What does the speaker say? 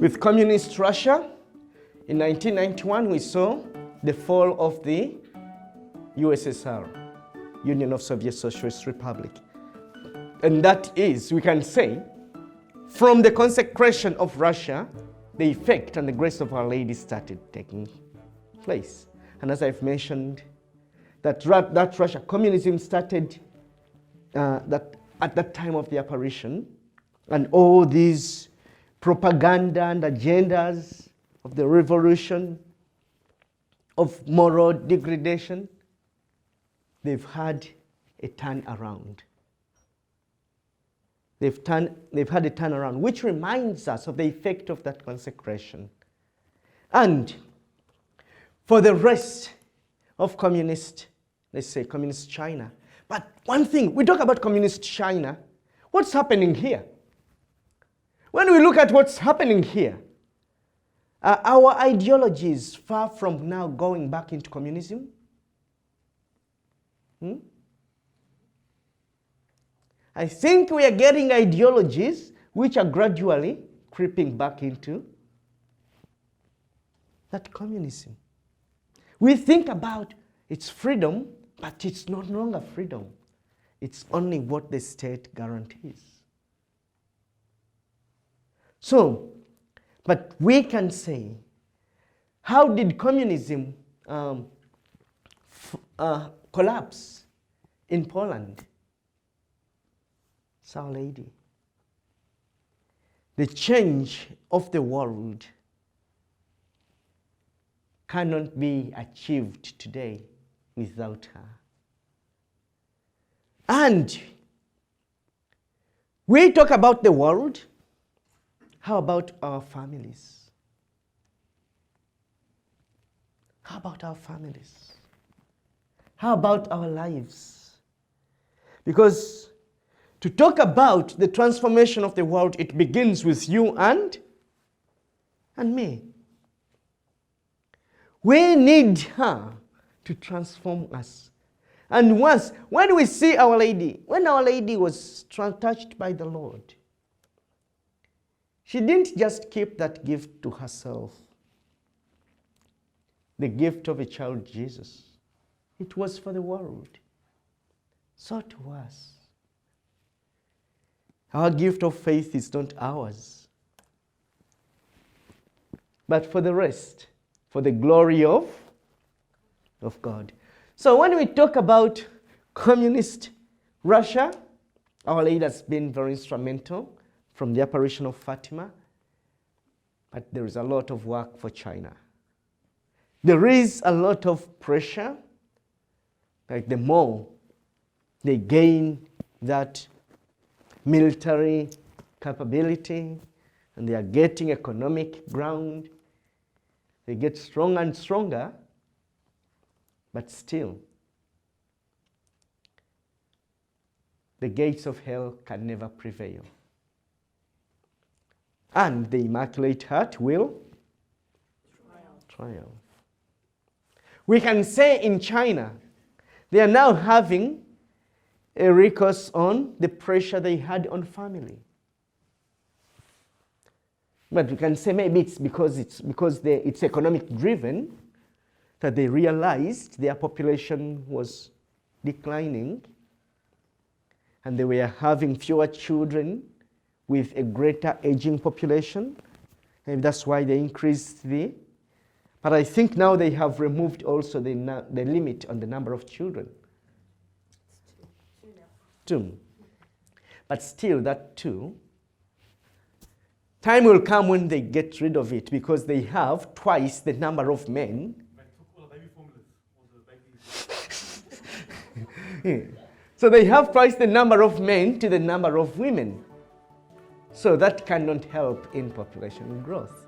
with communist Russia. In 1991, we saw the fall of the USSR, Union of Soviet Socialist Republic. And that is, we can say, from the consecration of Russia, the effect and the grace of Our Lady started taking place. And as I've mentioned, that Russia, communism started at that time of the apparition, and all these propaganda and agendas of the revolution, of moral degradation, they've had a turnaround. They've had a turnaround, which reminds us of the effect of that consecration. And for the rest of communist, let's say communist China. But one thing, we talk about communist China, what's happening here? When we look at what's happening here, our ideology is far from now going back into communism. I think we are getting ideologies which are gradually creeping back into that communism. We think about its freedom, but it's no longer freedom. It's only what the state guarantees. So, but we can say, how did communism collapse in Poland? It's Our Lady. The change of the world cannot be achieved today without her. And we talk about the world. How about our families? How about our families? How about our lives? Because to talk about the transformation of the world, it begins with you and me. We need her to transform us. And when we see Our Lady, when Our Lady was touched by the Lord, she didn't just keep that gift to herself, the gift of a child Jesus. It was for the world. So to us. Our gift of faith is not ours, but for the rest, for the glory of God. So when we talk about communist Russia, Our Lady has been very instrumental from the apparition of Fatima, but there is a lot of work for China. There is a lot of pressure, like the more they gain that military capability and they are getting economic ground, they get stronger and stronger, but still, the gates of hell can never prevail. And the Immaculate Heart will triumph. We can say in China, they are now having a recourse on the pressure they had on family. But we can say maybe it's because it's economic driven, that they realized their population was declining and they were having fewer children with a greater aging population. Maybe that's why they increased but I think now they have removed also the limit on the number of children. Two. But still, that two, time will come when they get rid of it because they have twice the number of men. So they have twice the number of men to the number of women. So that cannot help in population growth.